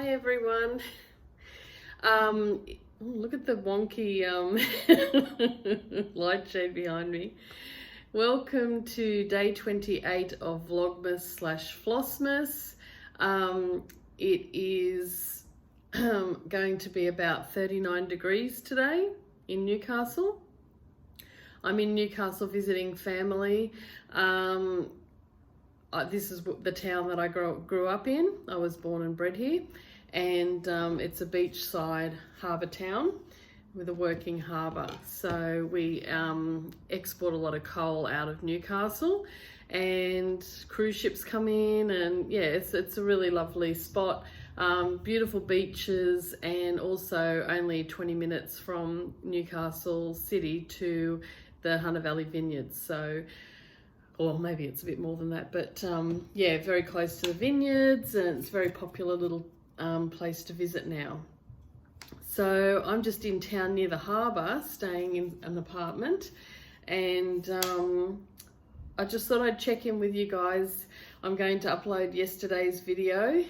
Hi everyone. Look at the wonky light shade behind me. Welcome to day 28 of Vlogmas / Flossmas. It is going to be about 39 degrees today in Newcastle. I'm in Newcastle visiting family. This is the town that I grew up in. I was born and bred here, and it's a beachside harbour town with a working harbour. So we export a lot of coal out of Newcastle, and cruise ships come in, and yeah, it's a really lovely spot. Beautiful beaches, and also only 20 minutes from Newcastle city to the Hunter Valley Vineyards. So, or maybe it's a bit more than that, but yeah, very close to the vineyards, and it's a very popular little place to visit now. So I'm just in town near the harbour, staying in an apartment, and I just thought I'd check in with you guys. I'm going to upload yesterday's video,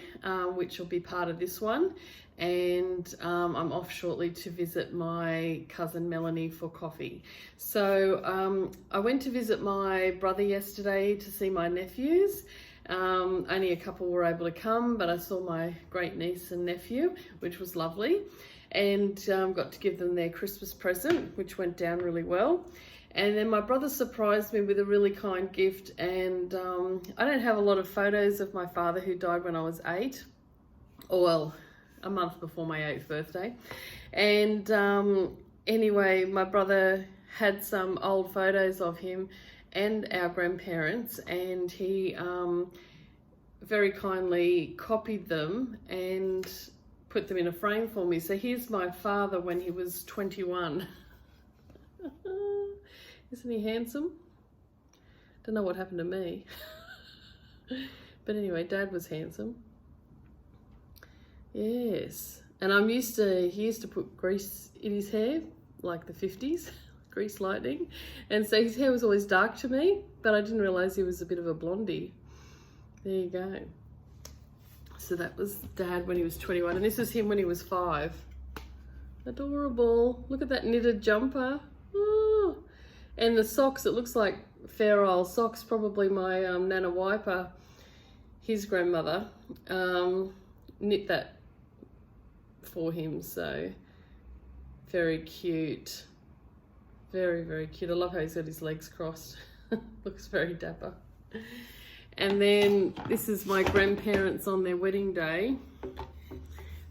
which will be part of this one, and I'm off shortly to visit my cousin Melanie for coffee. So I went to visit my brother yesterday to see my nephews. Only a couple were able to come, but I saw my great niece and nephew, which was lovely, and got to give them their Christmas present, which went down really well. And then my brother surprised me with a really kind gift, and I don't have a lot of photos of my father, who died when I was 8, or well, a month before my 8th birthday. And anyway, my brother had some old photos of him and our grandparents, and he very kindly copied them and put them in a frame for me. So here's my father when he was 21. Isn't he handsome? Don't know what happened to me. But anyway, Dad was handsome. Yes. And he used to put grease in his hair, like the 50s, grease lightning. And so his hair was always dark to me, but I didn't realise he was a bit of a blondie. There you go. So that was Dad when he was 21, and this is him when he was 5. Adorable. Look at that knitted jumper. Oh. And the socks, it looks like fair old socks, probably my Nana Wiper, his grandmother, knit that for him. So very cute. Very, very cute. I love how he's got his legs crossed. Looks very dapper. And then this is my grandparents on their wedding day.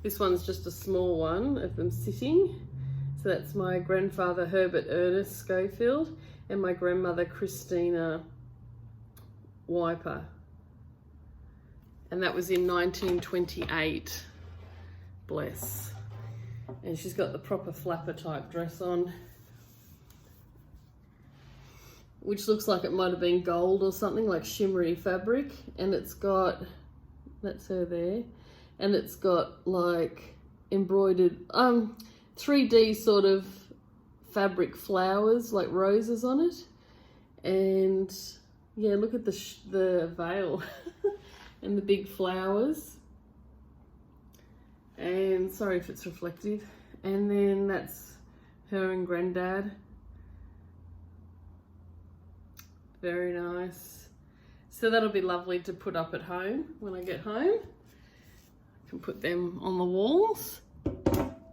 This one's just a small one of them sitting. So that's my grandfather Herbert Ernest Schofield and my grandmother Christina Wiper. And that was in 1928. Bless. And she's got the proper flapper type dress on, which looks like it might have been gold or something, like shimmery fabric. And it's got, that's her there, and it's got like embroidered 3D sort of fabric flowers, like roses on it. And yeah, look at the veil and the big flowers. And sorry if it's reflective. And then that's her and Granddad. Very nice. So that'll be lovely to put up at home when I get home. I can put them on the walls.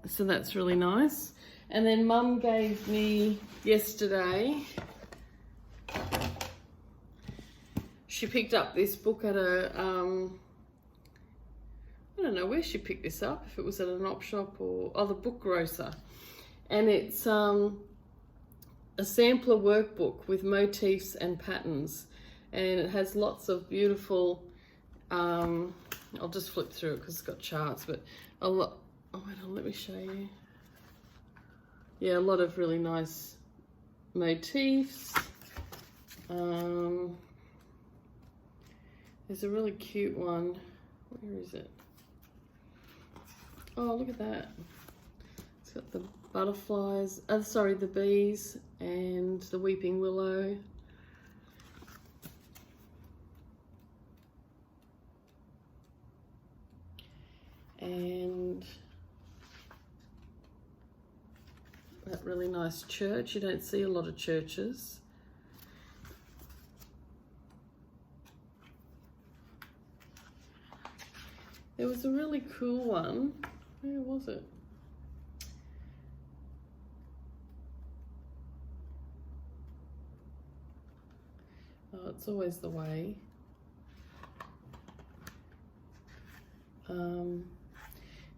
So that's really nice. And then Mum gave me yesterday, she picked up this book at a, I don't know where she picked this up, if it was at an op shop or the book grocer. And it's a sampler workbook with motifs and patterns. And it has lots of beautiful, I'll just flip through it because it's got charts, but a lot. Oh, wait on, let me show you. Yeah, a lot of really nice motifs. There's a really cute one. Where is it? Oh, look at that. It's got the butterflies, the bees and the weeping willow. And that really nice church. You don't see a lot of churches. There was a really cool one. Where was it? Oh, it's always the way.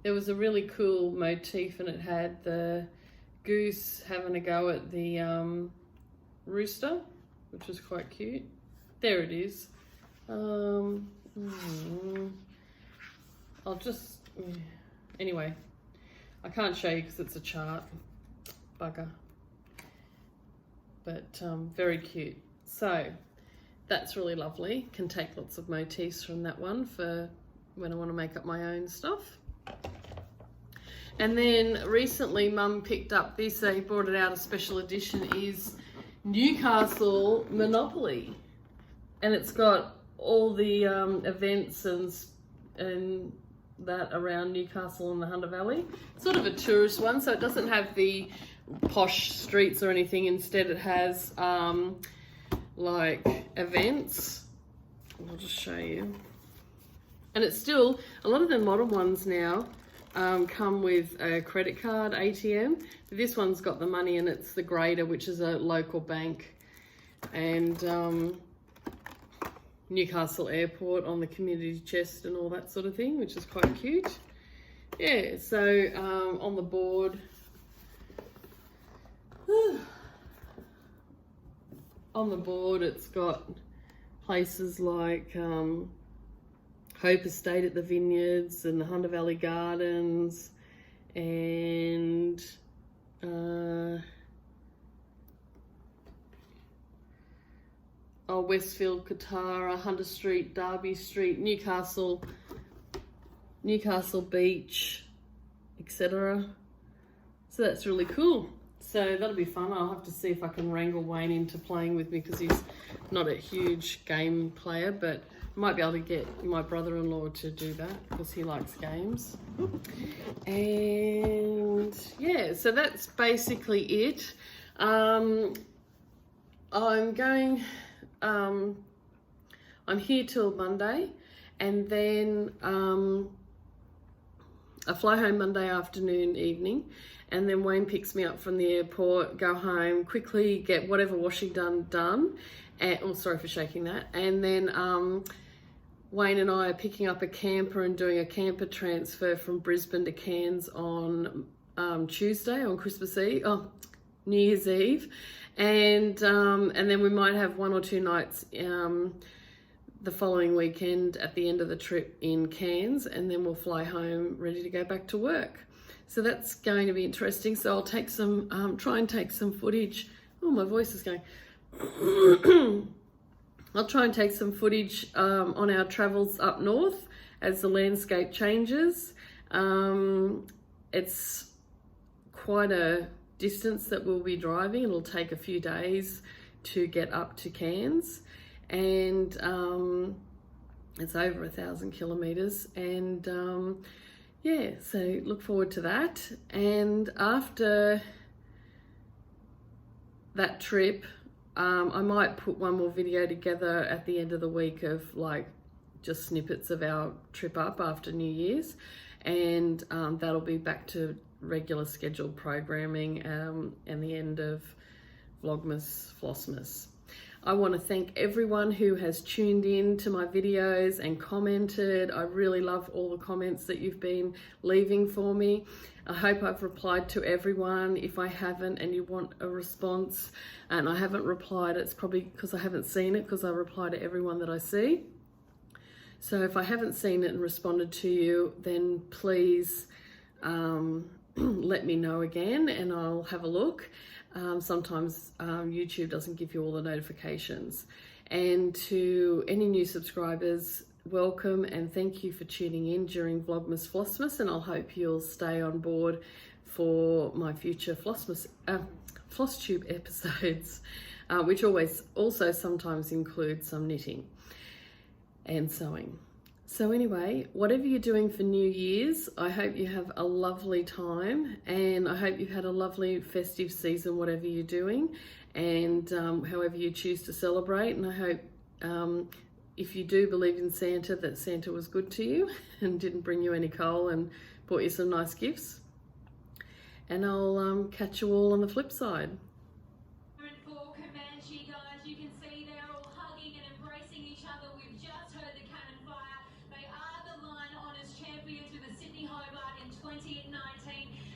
There was a really cool motif, and it had the goose having a go at the rooster, which was quite cute. There it is. I'll just, anyway, I can't show you because it's a chart, bugger, but very cute. So that's really lovely. Can take lots of motifs from that one for when I want to make up my own stuff. And then recently Mum picked up this, they brought it out, a special edition, is Newcastle Monopoly. And it's got all the events and that around Newcastle and the Hunter Valley. Sort of a tourist one, so it doesn't have the posh streets or anything. Instead it has like events. I'll just show you. And it's still, a lot of the modern ones now come with a credit card ATM. This one's got the money, and it's the Grader, which is a local bank, and Newcastle Airport on the community chest and all that sort of thing, which is quite cute. Yeah, so on the board, it's got places like Hope Estate at the Vineyards and the Hunter Valley Gardens, and Westfield, Katara, Hunter Street, Derby Street, Newcastle Beach, etc. So that's really cool. So that'll be fun. I'll have to see if I can wrangle Wayne into playing with me, because he's not a huge game player, but I might be able to get my brother-in-law to do that because he likes games. And yeah, so that's basically it. I'm here till Monday, and then I fly home Monday afternoon, evening, and then Wayne picks me up from the airport, go home, quickly get whatever washing done, and, oh, sorry for shaking that, and then Wayne and I are picking up a camper and doing a camper transfer from Brisbane to Cairns on Tuesday, on Christmas Eve, New Year's Eve, and then we might have 1 or 2 nights the following weekend at the end of the trip in Cairns, and then we'll fly home ready to go back to work. So that's going to be interesting. So I'll take some, try and take some footage. Oh, my voice is going. I'll try and take some footage on our travels up north as the landscape changes. It's quite a distance that we'll be driving. It'll take a few days to get up to Cairns, and it's over 1,000 kilometers, and yeah, so look forward to that. And after that trip, I might put one more video together at the end of the week of like just snippets of our trip up after New Year's, and that'll be back to regular scheduled programming and the end of Vlogmas, Flossmas. I want to thank everyone who has tuned in to my videos and commented. I really love all the comments that you've been leaving for me. I hope I've replied to everyone. If I haven't and you want a response and I haven't replied, it's probably because I haven't seen it, because I reply to everyone that I see. So if I haven't seen it and responded to you, then please let me know again and I'll have a look. Sometimes YouTube doesn't give you all the notifications. And to any new subscribers, welcome and thank you for tuning in during Vlogmas Flossmas, and I'll hope you'll stay on board for my future Flossmas, FlossTube episodes, which also sometimes include some knitting and sewing. So anyway, whatever you're doing for New Year's, I hope you have a lovely time, and I hope you've had a lovely festive season, whatever you're doing, and however you choose to celebrate. And I hope if you do believe in Santa, that Santa was good to you and didn't bring you any coal and bought you some nice gifts. And I'll catch you all on the flip side.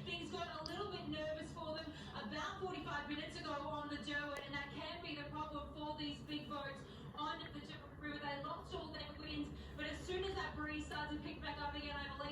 Things got a little bit nervous for them about 45 minutes ago on the Derwent, and that can be the problem for these big boats on the Derwent River. They lost all their winds, but as soon as that breeze started to pick back up again, I believe